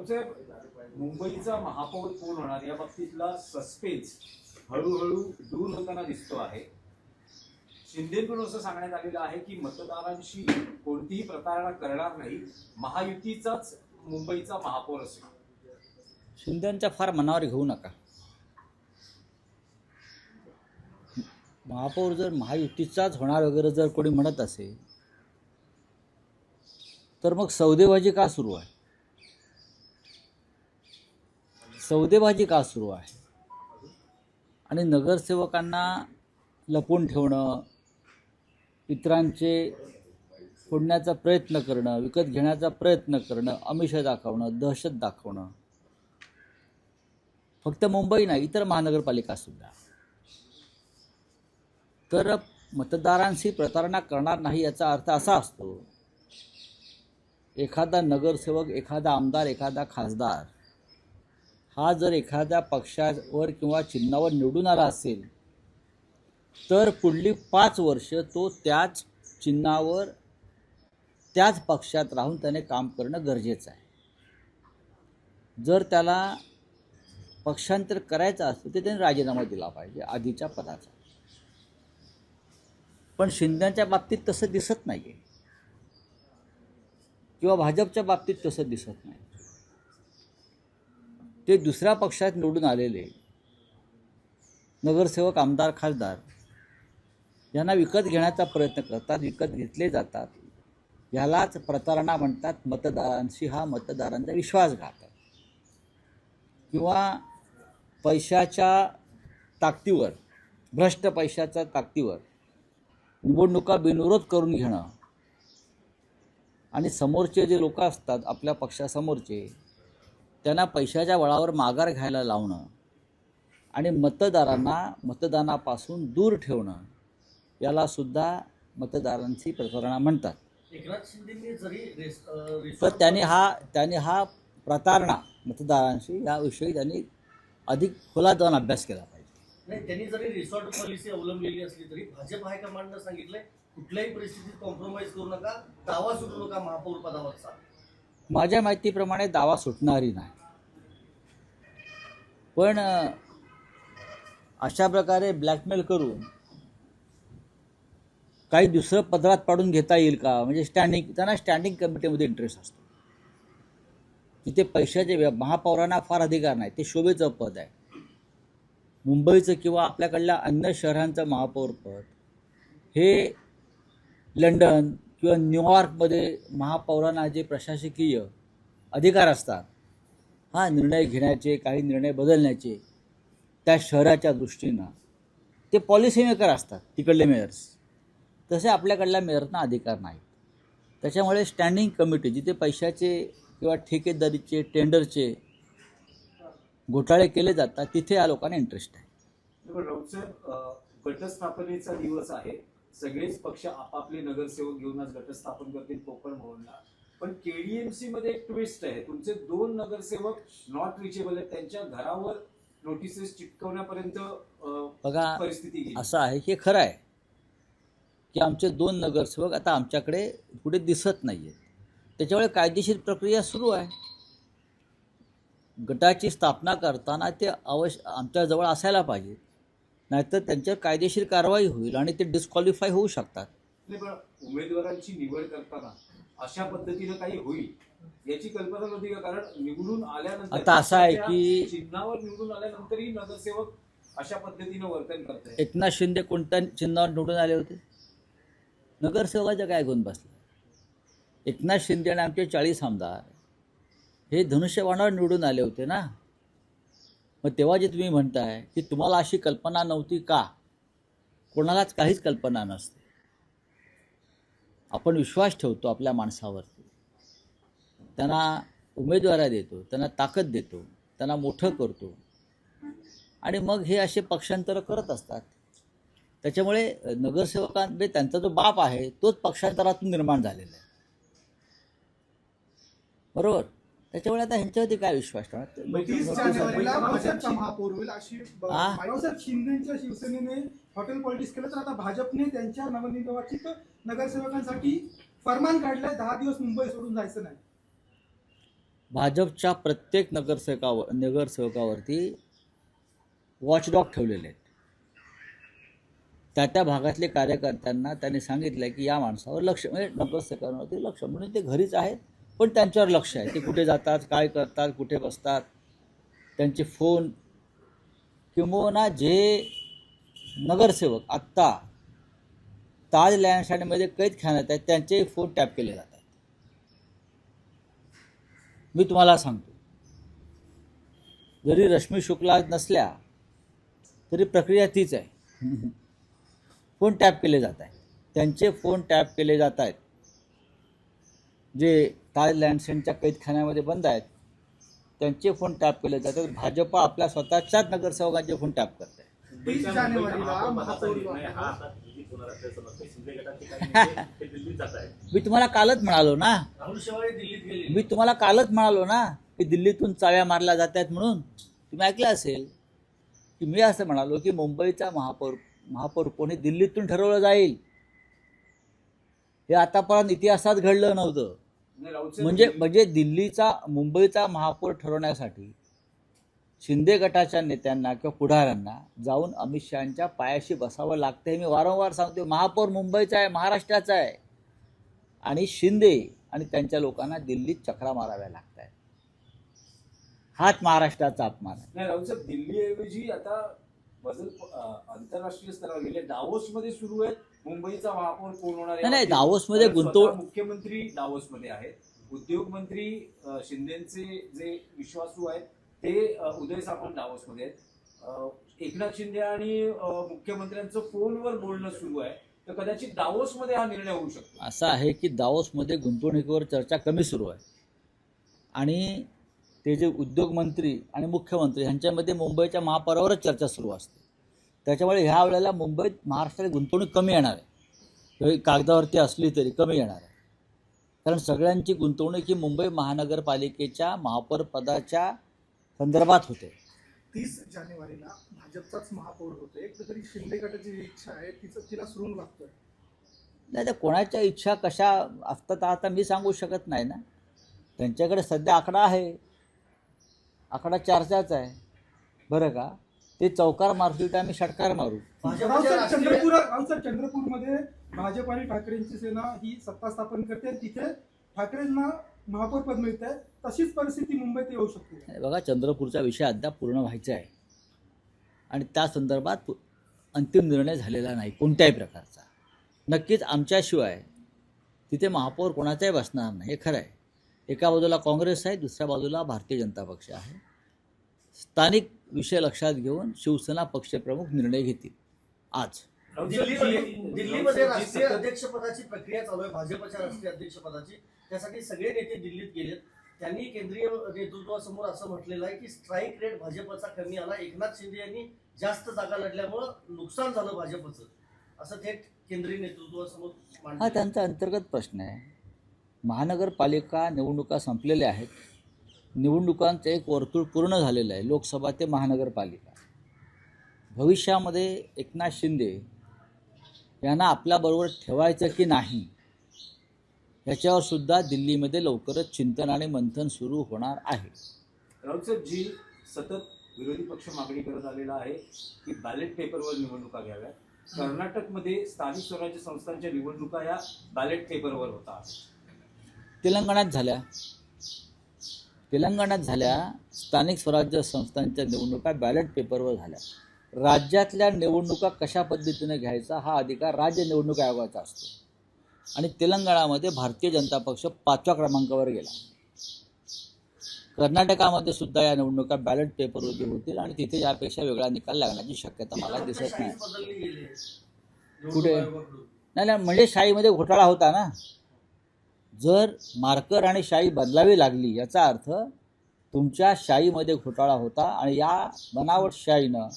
राऊतसाहेब, मुंबईचा महापौर कोण होणार या बाबतीतला सस्पेन्स हळूहळू दूर होताना दिसतो आहे. शिंदेकडून असं सांगण्यात आलेलं आहे की मतदारांशी कोणतीही प्रतारणा करणार नाही, महायुतीचाच मुंबईचा महापौर असेल. शिंदेच्या फार मनावर घेऊ नका. महापौर जर महायुतीचाच होणार वगैरे जर कोणी म्हणत असेल तर मग सौदेबाजी का सुरू आहे? सौदेबाजी का सुरू आहे? आणि नगरसेवकांना लपवून ठेवणं, इतरांचे फोडण्याचा प्रयत्न करणं, विकत घेण्याचा प्रयत्न करणं, आमिष दाखवणं, दहशत दाखवणं, फक्त मुंबई नाही इतर महानगरपालिका सुद्धा. तर मतदारांशी प्रतारणा करणार नाही याचा अर्थ असा असतो, एखादा नगरसेवक, एखादा आमदार, एखादा खासदार हा जर एखाद्या पक्षावर किंवा चिन्हावर निवडून आला असेल तर पुढली 5 वर्ष तो त्याच चिन्हावर त्याच पक्षात राहून त्याने काम करणं गरजेचं आहे. जर त्याला पक्षांतर करायचं असेल तर त्याने राजीनामा दिला पाहिजे आधीच्या पदाचा. पण शिंदेच्या बाबतीत तसं दिसत नाही आहे किंवा भाजपच्या बाबतीत तसं दिसत नाही. ते दुसऱ्या पक्षात निवडून आलेले नगरसेवक, आमदार, खासदार यांना विकत घेण्याचा प्रयत्न करतात, विकत घेतले जातात. ह्यालाच प्रतारणा म्हणतात. मतदारांशी हा मतदारांचा विश्वासघात आहे. किंवा पैशाच्या ताकदीवर, भ्रष्ट पैशाच्या ताकदीवर निवडणुका बिनविरोध करून घेणं आणि समोरचे जे लोक असतात आपल्या पक्षासमोरचे त्यांना पैशाच्या बळावर माघार घ्यायला लावणं आणि मतदारांना मतदानापासून दूर ठेवणं याला सुद्धा मतदारांची प्रतारणा म्हणतात. तर त्याने हा प्रतारणा मतदारांशी याविषयी त्यांनी अधिक खोलात जाऊन अभ्यास केला पाहिजे. नाही, त्यांनी जरी रिसॉर्ट पॉलिसी अवलंबलेली असली तरी भाजप हायकमांडनं सांगितलंय कुठल्याही परिस्थितीत कॉम्प्रोमाइज करू नका, दावा सुटू नका महापौर पदावरचा. माझ्या माहितीप्रमाणे दावा सुटणारी नाही. पण अशा प्रकारे ब्लॅकमेल करून काही दुसरं पदरात पाडून घेता येईल का? म्हणजे त्यांना स्टँडिंग कमिटीमध्ये इंटरेस्ट असतो. तिथे पैशाचे महापौरांना फार अधिकार नाही. ते शोभेचं पद आहे. मुंबईचं किंवा आपल्याकडल्या अन्य शहरांचं महापौर पद हे लंडन किंवा न्यूयॉर्कमध्ये महापौरांना जे प्रशासकीय अधिकार असतात, हा निर्णय घेण्याचे, काही निर्णय बदलण्याचे त्या शहराच्या दृष्टीनं ते पॉलिसी मेकर असतात तिकडले मेयर्स. तसे आपल्याकडल्या मेयरना अधिकार नाही. त्याच्यामुळे स्टँडिंग कमिटी जिथे पैशाचे किंवा ठेकेदारीचे, टेंडरचे घोटाळे केले जातात तिथे या लोकांना इंटरेस्ट आहे. राऊतसाहेब, घटस्थापनेचा दिवस आहे. सगळेच पक्ष आपापले नगरसेवक घेऊन आज घटस्थापन करतील कोकण भवनला. पण केडीएमसी मध्ये एक ट्विस्ट आहे. तुमचे 2 नगरसेवक नॉट रिचेबल आहेत. त्यांच्या घरावर नोटिसेस चिटकवण्यापर्यंत बघा, परिस्थिती गेली. असं आहे की खरं आहे की आमचे 2 नगरसेवक आता आमच्याकडे पुढे दिसत नाही आहेत. त्याच्यामुळे कायदेशीर प्रक्रिया सुरू आहे. गटाची स्थापना करताना ते आमच्याजवळ असायला पाहिजे, नाहीतर त्यांच्यावर कायदेशीर कारवाई होईल आणि ते डिस्क्वालिफाय होऊ शकतात. उमेदवारांची निवड करताना अशा पद्धतीनं काही होईल याची कल्पना नव्हती का? कारण निवडून आल्यानंतर आता असं आहे की चिन्हावर निवडून आल्यानंतरही नगरसेवक अशा पद्धतीनं वर्तन करतात. एकनाथ शिंदे कोणत्या चिन्हावर निवडून आले होते? नगरसेवकाच्या काय गुण बसला? एकनाथ शिंदे आणि आमचे 40 आमदार हे धनुष्यबाणावर निवडून आले होते ना. मग तेव्हा जे तुम्ही म्हणताय की तुम्हाला अशी कल्पना नव्हती का? कोणालाच काहीच कल्पना नसते. आपण विश्वास ठेवतो आपल्या माणसावरती, त्यांना उमेदवारी देतो, त्यांना ताकद देतो, त्यांना मोठं करतो आणि मग हे असे पक्षांतर करत असतात. त्याच्यामुळे नगरसेवकांमध्ये त्यांचा जो बाप आहे तोच पक्षांतरातून निर्माण झालेला आहे. बरोबर. त्याच्यामुळे आता ह्यांच्यावरती काय विश्वास ठेवणार? 30 जानेवारीला भाजपचा महापौर होईल अशी बाळासाहेब शिंदेच्या शिवसेनेने हॉटेल पॉलिटिक्स केलं, तर आता भाजपने त्यांच्या भाजपच्या प्रत्येक नगरसेवकावरती वॉचडॉग ठेवलेले आहेत. त्या भागातले कार्यकर्त्यांना त्यांनी सांगितलं की या माणसावर लक्ष, म्हणजे नगरसेवकांवरती लक्ष, म्हणून ते घरीच आहेत पण त्यांच्यावर लक्ष आहे. ते कुठे जातात, काय करतात, कुठे बसतात, त्यांचे फोन, किंबहुना जे नगरसेवक आत्ता ताज लँडशाईनमध्ये कैदखान्यात आहेत त्यांचेही फोन टॅप केले जात आहेत. मी तुम्हाला सांगतो, जरी रश्मी शुक्ला नसल्या तरी प्रक्रिया तीच आहे. फोन टॅप केले जात आहेत, त्यांचे फोन टॅप केले जात आहेत. जे ताज लँडशाईनच्या कैदखान्यामध्ये बंद आहेत त्यांचे फोन टॅप केले जातात. भाजप आपल्या स्वतःच्याच नगरसेवकांचे फोन टॅप करत आहे. 30 जानेवारीला महापौर मी तुम्हाला कालच म्हणालो ना, राहुल शेवाळे दिल्लीत गेले. मी तुम्हाला कालच म्हणालो ना की दिल्लीतून चाव्या मारल्या जात आहेत म्हणून. तुम्ही ऐकलं असेल की मी असं म्हणालो की मुंबईचा महापौर कोणी दिल्लीतून ठरवलं जाईल. हे आतापर्यंत इतिहासात घडलं नव्हतं. नाही, राऊत साहेब, म्हणजे मुंबईचा महापौर ठरवण्यासाठी शिंदे गटाच्या नेत्यांना किंवा पुढाऱ्यांना जाऊन अमित शहांच्या पायाशी बसावं लागतं. हे मी वारंवार सांगतो. महापौर मुंबईचा आहे, महाराष्ट्राचा आहे, आणि शिंदे आणि त्यांच्या लोकांना दिल्लीत चक्रा माराव्या लागत आहेत. हाच महाराष्ट्राचा अपमान आहे. नाही राऊत साहेब, दिल्लीऐवजी आता बदल आंतरराष्ट्रीय स्तरावर गेले. दावोसमध्ये सुरू आहे. मुंबईचा महापौर कोण होणार नाही, दावोसमध्ये मुख्यमंत्री दावोसमध्ये आहेत. उद्योग मंत्री शिंदेचे जे विश्वासू आहेत ते उदय सामंत दावोसमध्ये आहेत. एकनाथ शिंदे आणि मुख्यमंत्र्यांचं फोनवर बोलणं सुरू आहे. तर कदाचित दावोसमध्ये हा निर्णय होऊ शकतो. असं आहे की दावोसमध्ये गुंतवणुकीवर चर्चा कमी सुरू आहे, आणि ते जे उद्योग मंत्री आणि मुख्यमंत्री ह्यांच्यामध्ये मुंबईच्या महापौरावरच चर्चा सुरू असते. त्याच्यामुळे ह्या वेळेला मुंबईत महाराष्ट्रात गुंतवणूक कमी येणार आहे. कागदावरती असली तरी कमी येणार आहे, कारण सगळ्यांची गुंतवणूक ही मुंबई महानगरपालिकेच्या महापौर पदाच्या संदर्भात होते. 30 जानेवारीला भाजपचाच महापौर होतो. एक तरी शिंदे गटाची जी इच्छा आहे तिला सुरून लागतोय. नाही, तर कोणाच्या इच्छा कशा असतात आता मी सांगू शकत नाही ना. त्यांच्याकडे सध्या आकडा आहे, आकडा चर्चाच आहे, बरं का. ते चौकार मारतील तर आम्ही षटकार मारू. चंद्रपूरमध्ये भाजप आणि ठाकरेंची सेना ही सत्ता स्थापन करते. तिथे ठाकरेंना महापौर पद मिळत आहे. तशीच परिस्थिती मुंबईत येऊ शकते. बघा, चंद्रपूरचा विषय अद्याप पूर्ण व्हायचा आहे आणि त्या संदर्भात अंतिम निर्णय झालेला नाही कोणत्याही प्रकारचा. नक्कीच आमच्याशिवाय तिथे महापौर कोणाचाही बसणार नाही, हे खरं आहे. एका बाजूला काँग्रेस आहे, दुसऱ्या बाजूला भारतीय जनता पक्ष आहे. स्थानिक विषय लक्षात घेऊन शिवसेना पक्षप्रमुख निर्णय घेतील. आज दिल्लीमध्ये राष्ट्रीय अध्यक्षपदाची प्रक्रिया चालू आहे, भाजपच्या राष्ट्रीय अध्यक्षपदाची. त्यासाठी सगळे नेते दिल्लीत गेलेत. त्यांनी केंद्रीय नेतृत्वासमोर असं म्हटलेलं आहे की स्ट्राईक रेट भाजपचा कमी आला, एकनाथ शिंदे यांनी जास्त जागा लढल्यामुळं नुकसान झालं भाजपचं, असं थेट केंद्रीय नेतृत्वासमोर हा मांडलं. त्यांचा अंतर्गत प्रश्न आहे. महानगरपालिका निवडणुका संपलेल्या आहेत. निवडणुकांचं एक वर्तुळ पूर्ण झालेलं आहे, लोकसभा ते महानगरपालिका. भविष्यामध्ये एकनाथ शिंदे यांना आपल्याबरोबर ठेवायचं की नाही याच्यावर सुद्धा दिल्लीमध्ये लवकरच चिंतन आणि मंथन सुरू होणार आहे. राऊत साहेब, जी सतत विरोधी पक्ष मागणी करत आलेला आहे की बॅलेट पेपरवर निवडणुका घ्याव्या. कर्नाटकमध्ये स्थानिक स्वराज्य संस्थांच्या निवडणुका या बॅलेट पेपरवर होतात. तेलंगणात झाल्या स्थानिक स्वराज्य संस्थांच्या निवडणुका बॅलेट पेपरवर झाल्या. राज्यातल्या निवडणुका कशा पद्धतीने घ्यायचा हा अधिकार राज्य निवडणूक आयोगाचा असतो, आणि तेलंगणामध्ये भारतीय जनता पक्ष 5व्या क्रमांकावर गेला. कर्नाटकामध्ये सुद्धा या निवडणुका बॅलेट पेपरवरती होतील आणि तिथे यापेक्षा वेगळा निकाल लागण्याची शक्यता मला दिसत नाही. बदलली गेली कुठे? नाही, म्हणजे शाहीमध्ये घोटाळा होता ना. जर मार्कर आणि शाई बदलावी लागली याचा अर्थ तुमच्या शाईमध्ये घोटाळा होता आणि या बनावट शाईनं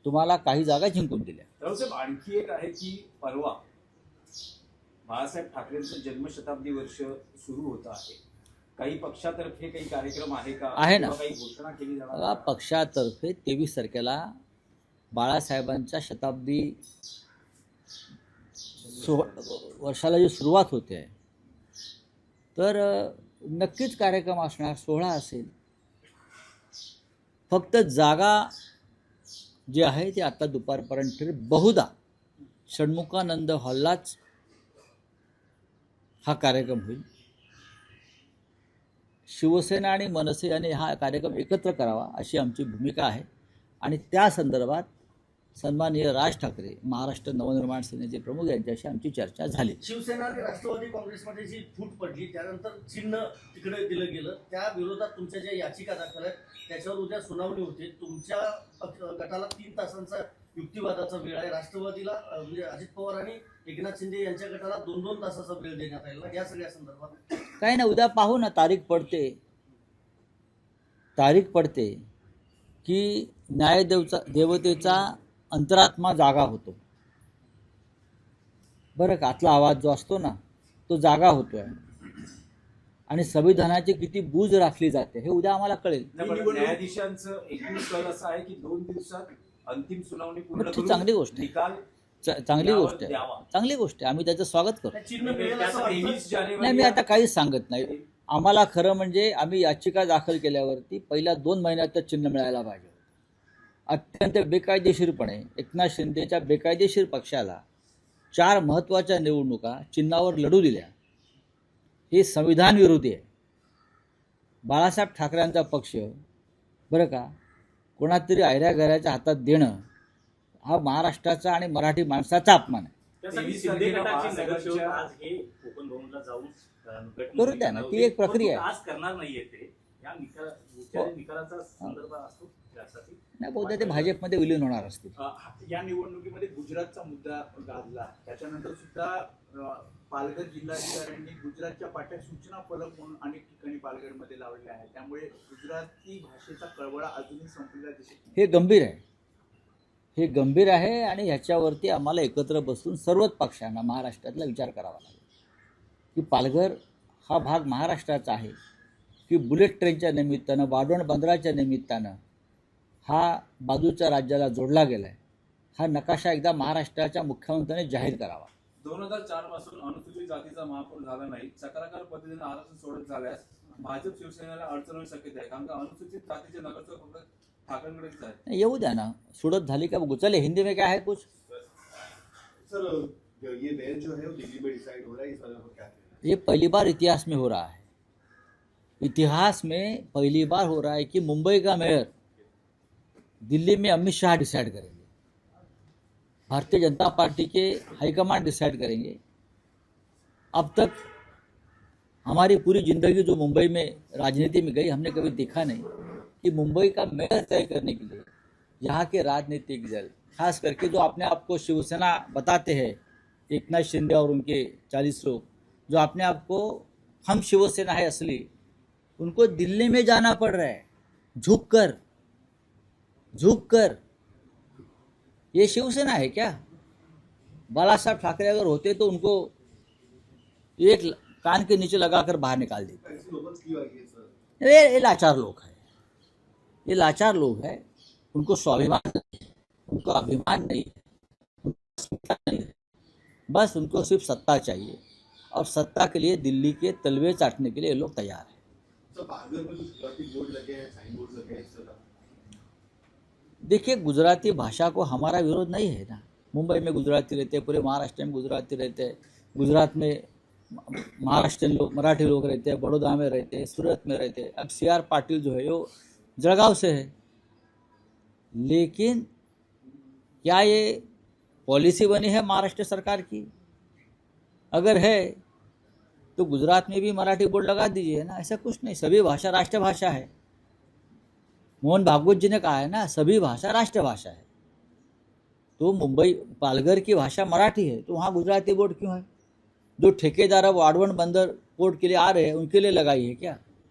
तुम्हाला काही जागा जिंकून दिल्या. रावसाहेब, आणखी एक आहे की परवा बाळासाहेब ठाकरेंचं जन्मशताब्दी वर्ष सुरू होत आहे. काही पक्षातर्फे काही कार्यक्रम आहे का? आहे ना. काही घोषणा केली जाणार? बघा, पक्षातर्फे 23 तारखेला बाळासाहेबांच्या शताब्दी वर्षाला जी सुरुवात होते, तर नक्कीच कार्यक्रम असणार, सोहळा असेल. फक्त जागा जी आहे ती आता दुपारपर्यंत बहुधा षण्मुखानंद हॉललाच हा कार्यक्रम होईल. शिवसेना आणि मनसे यांनी हा कार्यक्रम एकत्र करावा अशी आमची भूमिका आहे आणि त्या संदर्भात सन्माननीय राज ठाकरे महाराष्ट्र नवनिर्माण सेनेचे प्रमुख यांच्याशी आमची चर्चा झाली. शिवसेना आणि राष्ट्रवादी काँग्रेसमध्ये जी फूट पडली त्यानंतर चिन्ह तिकडे दिलं गेलं, त्या विरोधात तुमच्या ज्या याचिका दाखल आहेत त्याच्यावर उद्या सुनावणी होते. तुमच्या गटाला 3 तासांचा युक्तिवादाचा वेळ आहे. राष्ट्रवादीला म्हणजे अजित पवार आणि एकनाथ शिंदे यांच्या गटाला 2-2 तासाचा वेळ देण्यात आलेला. या सगळ्या संदर्भात काही ना, उद्या पाहू ना, तारीख पडते की देवतेचा अंतरात्मा जागा होतो बरं का. आतला आवाज जो असतो ना तो जागा होतोय आणि संविधानाची किती बूज राखली जाते हे उद्या आम्हाला कळेल. न्यायाधीशांचं एकूण कल असं आहे की 2 दिवसात अंतिम सुनावणी पूर्ण ती करून चांगली गोष्ट आहे. निकाल चांगली गोष्ट आहे, द्यावा. चांगली गोष्ट आहे. आम्ही त्याचं स्वागत करतो. चिन्ह मिळेल असं त्यात 23 वाटतं. जानेवारी नाही, मी आता काहीच सांगत नाही. आम्हाला खरं म्हणजे आम्ही याचिका दाखल केल्यावरती पहिल्या 2 महिन्यात चिन्ह मिळायला पाहिजे. अत्यंत बेकायदेशीरपणे एकनाथ शिंदेच्या बेकायदेशीर पक्षाला 4 महत्त्वाच्या निवडणुका चिन्हावर लढू दिल्या. हे संविधान विरोधी आहे. बाळासाहेब ठाकरेंचा पक्ष बरं का कोणातरी ऐऱ्या-गैऱ्याच्या हातात देणं हा महाराष्ट्राचा आणि मराठी माणसाचा अपमान आहे. त्यासाठी 23 शिंदे तारखेला गटाची महासंघाच्या- नगरसेवक आज हे कोकण भवनला जाऊन करू द्या ना, ती एक प्रक्रिया आहे. आज करणार नाहीये ते. या निकालाचा संदर्भ असतो त्यासाठी. नाही, बहुतेक ते भाजपमध्ये विलीन होणार असतील. या निवडणुकीमध्ये गुजरातचा मुद्दा गाजला. त्याच्यानंतर सुद्धा पालघर जिल्हाधिकाऱ्यांनी गुजरातच्या पाट्या सूचना फलक म्हणून अनेक ठिकाणी पालघरमध्ये लावले आहेत. त्यामुळे गुजराती भाषेचा कळवळा अजूनही संपलेला दिसत नाही. हे गंभीर आहे आणि ह्याच्यावरती आम्हाला एकत्र बसून सर्वच पक्षांना महाराष्ट्रातला विचार करावा लागेल की पालघर हा भाग महाराष्ट्राचा आहे की बुलेट ट्रेनच्या निमित्तानं, वाढवण बंदराच्या निमित्तानं हा बाजूच्या राज्याला जोडला गेला आहे. हा नकाशा एकदा महाराष्ट्राच्या मुख्यमंत्र्यांनी जाहीर करावा. 2004 पासून अनुसूचित जातीचा महापौर झाला नाही. चक्राकार पद्धतीने आरक्षण सोडत झाल्यास भाजप शिवसेनेला अडचण होऊ शक्यता आहे. कारण का अनुसूचित जातीचे नगरसेवक फक्त ठाकरेंकडेच आहेत. येऊ द्या ना, सुडत झाली का बघू. चले, हिंदी में क्या है कुछ. सर, ये बेंच जो है वो दिल्ली में डिसाइड हो रहा है, इस बारे में क्या कहना है? ये पहली बार इतिहास में हो रहा है. इतिहास में पहली बार हो रहा है कि मुंबई का मेयर दिल्ली में अमित शाह डिसाइड करेंगे. भारतीय जनता पार्टी के हाईकमांड डिसाइड करेंगे. अब तक हमारी पूरी ज़िंदगी जो मुंबई में राजनीति में गई, हमने कभी देखा नहीं कि मुंबई का मेयर तय करने के लिए यहाँ के राजनीतिक दल, खास करके जो अपने आप को शिवसेना बताते हैं, एकनाथ शिंदे और उनके 40 लोग जो अपने आप को हम शिवसेना है असली, उनको दिल्ली में जाना पड़ रहा है झुक कर. ये शिवसेना है क्या? बाला साहब ठाकरे अगर होते तो उनको एक कान के नीचे लगाकर बाहर निकाल देते. ऐसी नौबत क्यों आई है सर? ये लाचार लोग हैं. ये लाचार लोग हैं. उनको स्वाभिमान नहीं, उनको अभिमान नहीं, उनको अस्मिता नहीं है. बस उनको सिर्फ सत्ता चाहिए और सत्ता के लिए दिल्ली के तलवे चाटने के लिए ये लोग तैयार हैं. सर, पालघर में गुजराती बोर्ड लगे हैं, साइन बोर्ड लगे हैं, इस तरह देखिए, गुजराती भाषा को हमारा विरोध नहीं है ना. मुंबई में गुजराती रहते हैं, पूरे महाराष्ट्र में गुजराती रहते हैं. गुजरात में महाराष्ट्रियन लोग, मराठी लोग रहते हैं, बड़ौदा में रहते हैं, सूरत में रहते हैं. अब CR पाटिल जो है वो जळगाव से है. लेकिन क्या ये पॉलिसी बनी है महाराष्ट्र सरकार की? अगर है तो गुजरात में भी मराठी बोर्ड लगा दीजिए ना. ऐसा कुछ नहीं. सभी भाषा राष्ट्रभाषा है. मोहन भागवत जी ने कहा है ना, सभी भाषा राष्ट्रभाषा है. तो मुंबई पालघर की भाषा मराठी है तो वहाँ गुजराती बोर्ड क्यों है? जो ठेकेदार अब वाडवण बंदर पोर्ट के लिए आ रहे हैं उनके लिए लगाई है क्या?